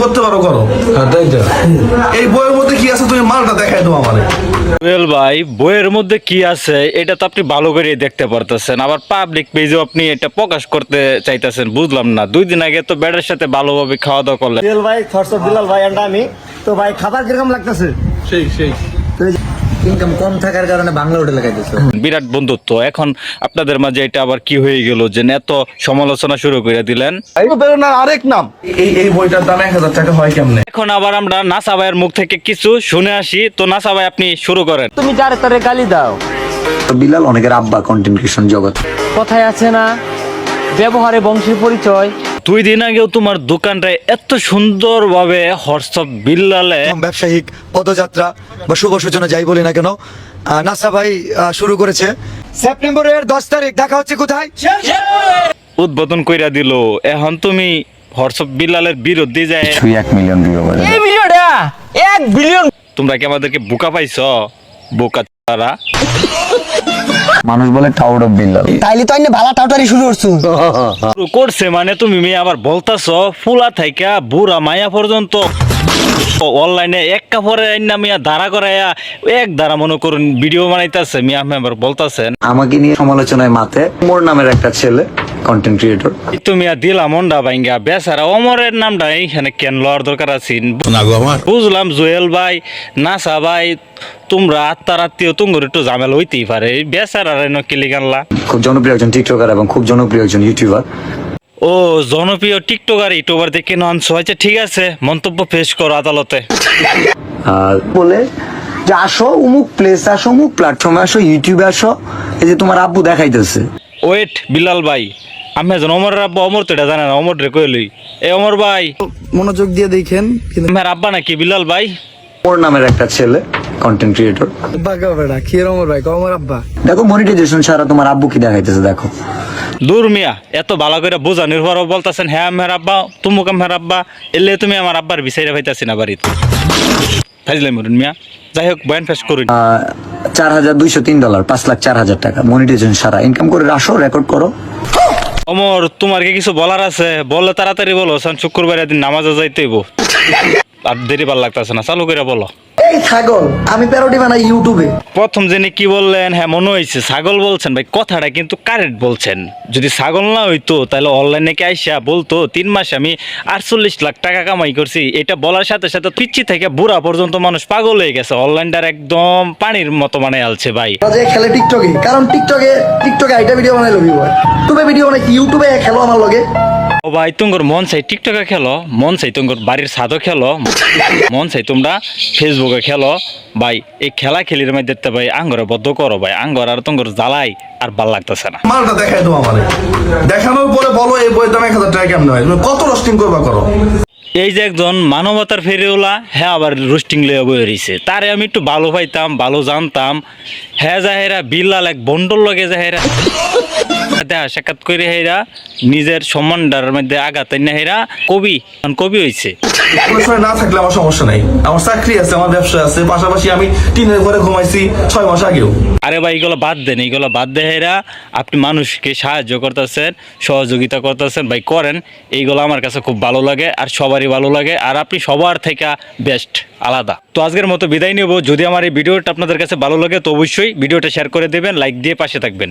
করতে পারো করো। হ্যাঁ তাই তো। এই বইয়ের মধ্যে কি আছে তুমি মালটা দেখাই দাও আমারে। জুয়েল ভাই বইয়ের মধ্যে কি আছে এটা তো আপনি ভালো করে দেখতে পারতেছেন, আবার পাবলিক পেজেও আপনি এটা প্রকাশ করতে চাইতেছেন, বুঝলাম না। 2 দিন আগে তো বেডের সাথে ভালোভাবে খাওয়া দাওয়া করলেন। জুয়েল ভাই থটস অফ বিলাল ভাই এন্ড আমি তো ভাই খাবার কিরকম লাগতেছে? সেই ইনকাম কম থাকার কারণে বাংলা হোটেলে খাইতেছে। বিরাট বন্ধুত্ব, এখন আপনাদের মাঝে এটা আবার কি হয়ে গেল যে এত সমালোচনা শুরু করে দিলেন? প্রেরণার আরেক নাম। এই বইটার দাম 1000 টাকা হয় কেমনে? এখন আবার আমরা নাসা ভাইয়ের মুখ থেকে কিছু শুনে আসি। তো নাসা ভাই আপনি শুরু করেন। তুমি যারে তারে গালি দাও, বিলাল অনেকের আব্বা কন্টেন্ট ক্রিয়েশন জগৎ। কথায় আছে না ব্যবহারে বংশের পরিচয়। 2 দিন আগেও তোমার দোকানটায় এত সুন্দরভাবে হোয়াটসঅ্যাপ বিল্লালে ব্যবসায়িক পদযাত্রা বা শুভ সূচনা যাই বলি না কেন, নাসা ভাই শুরু করেছে। সেপ্টেম্বরের 10 তারিখ দেখা হচ্ছে কোথায়? উদ্বোধন কইরা দিল। এখন তুমি হোয়াটসঅ্যাপ বিল্লালের বিরুদ্ধে যায় 1 মিলিয়ন ভিউ হবে। এই ভিডিওটা 1 বিলিয়ন। তোমরা কি আমাদেরকে বোকা পাইছ? বোকা তারা মানুষ বলে টাউট অফ বিলাল। তাইলে তো আইনে ভালা টাউটারি শুরু করছো। শুরু করছে মানে তুমি মেয়ে আবার বলতাছ ফুলা থাইকা বুড়া মায়া পর্যন্ত অনলাইনে এক কাপড়ে আইনা মিয়া দাঁড়া করাইয়া এক দ্বারা মনে করুন ভিডিও বানাইতেছে। মিয়া মেম্বার বলতাছেন আমাকে নিয়ে সমালোচনায় মাতে মোর নামের একটা ছেলে কন্টেন্ট ক্রিয়েটর। তুমি দিলা মন্ডা ভাঙ্গা বেচারা অমরের নামটা এইখানে কেন লওয়ার দরকার আছে? বুঝলাম জুয়েল ভাই, নাসা ভাই, তোমরা আত্মার আত্মীয়, তোমার একটু ঝামেলা হইতেই পারে। বেচারা কিলি গানলা খুব জনপ্রিয় একজন টিকটকার এবং খুব জনপ্রিয় একজন ইউটিউবার। ও জনপ্রিয় টিকটকার ইউটিউবার দেখে ননস হয়েছে, ঠিক আছে মন্তব্য পেশ করো আদালতে। বলে যে আসো অমুক প্লেস, আসো অমুক প্ল্যাটফর্মে, আসো ইউটিউবে, আসো এই যে তোমার আব্বু দেখাইতেছে। ওয়েট বিলাল ভাই, আমি একজন অমরের আব্বা, অমর তো এটা জানে না, অমর রে কইলই। এ অমর ভাই মনোযোগ দিয়ে দেখেন। আমার আব্বা নাকি বিলাল ভাই? মোর নামের একটা ছেলে কন্টেন্ট ক্রিয়েটর। কি রকম ভাই কমর আব্বা? দেখো মনিটাইজেশন ছাড়া তোমার আব্বু কি দেখাইতেছে দেখো। দূর মিয়া, এত ভালো করে বোঝানোর পরও বলতেছেন হ্যাঁ আমার আব্বা, তুমুক আমার আব্বা, এলে তুমি আমার আব্বার বিচাইরা পাইতাছি না বাড়িতে। ফাইজলাই মরুন মিয়া। যাই হোক বয়ান ফেস করুন। $4,203, $5,04,000 টাকা মনিটাইজেশন সারা ইনকাম করে আসো, রেকর্ড করো। অমর তোমার কি কিছু বলার আছে? বললে তাড়াতাড়ি বলো, শুক্রবার দিন নামাজে যাইতেইব। আর দেরি ভাল লাগতেছে না, চালু করে বলো। এই ছাগল, আমি প্যারোডি বানাই ইউটিউবে। প্রথম যিনি কি বললেন, হ্যাঁ মনে হয়েছে ছাগল বলছেন। ভাই কথাটা কিন্তু কারেক্ট বলছেন। যদি ছাগল না হইতো তাহলে অনলাইনে কে আইসা বলতো 3 মাসে আমি 48 লাখ টাকা কামাই করছি। এটা বলার সাথে সাথে পিচ্ছি থেকে বুড়া পর্যন্ত মানুষ পাগল হয়ে গেছে। অনলাইনটার একদম পানির মতো মানে আলছে ভাই। যে খেলে টিকটকে, কারণ টিকটকে আইটা ভিডিও বানাই লবি ভাই। তুমি ভিডিও বানাই ইউটিউবে খেলো আমার লগে। ও ভাই তুঙ্গর মন চাই টিকটকে খেলো, মন চাই তুঙ্গর বাড়ির ছাদও খেলো, মন চাই তোমরা ফেসবুকে খেলো। ভাই এই খেলা খেলির মধ্যে দেখতে ভাই আঙ্গরে বদ্ধ করো ভাই, আঙ্গর আর তুঙ্গর জ্বালাই আর ভাল লাগতেছে না। মালটা দেখাই দাও আমারে। দেখানোর পরে বলো এই বইয়ের দাম 1000 টাকা কেমনে হয়? তুমি কত রোস্টিং করবা করো। এই যে একজন মানবতার ফেরিওলা, হ্যাঁ আবার রোস্টিং লইয়া বয়ে রইছে। তারে আমি একটু ভালো পাইতাম, ভালো জানতাম। হ্যাঁ যাহেরা বিল্লাল এক বন্ডল লগে যাহেরা দেখা সাক্ষাৎ করে হেরা নিজের সম্মানটার মধ্যে আঘাত না হেরা কবি হয়েছে। না থাকলে আমার সমস্যা নাই, আমার চাকরি আছে, আমার ব্যবসা আছে, পাশাপাশি আমি টিনের ঘরে ঘুমাইছি 6 মাস আগেও। আরে ভাই এগুলো বাদ দেন, এইগুলো বাদ দে হেরা। আপনি মানুষকে সাহায্য করতেছেন, সহযোগিতা করতেছেন, ভাই করেন। এইগুলো আমার কাছে খুব ভালো লাগে আর সবারই ভালো লাগে। আর আপনি সবার থেকে বেস্ট, আলাদা। তো আজকের মতো বিদায় নেব। যদি আমার এই ভিডিওটা আপনাদের কাছে ভালো লাগে তো অবশ্যই ভিডিওটা শেয়ার করে দেবেন, লাইক দিয়ে পাশে থাকবেন।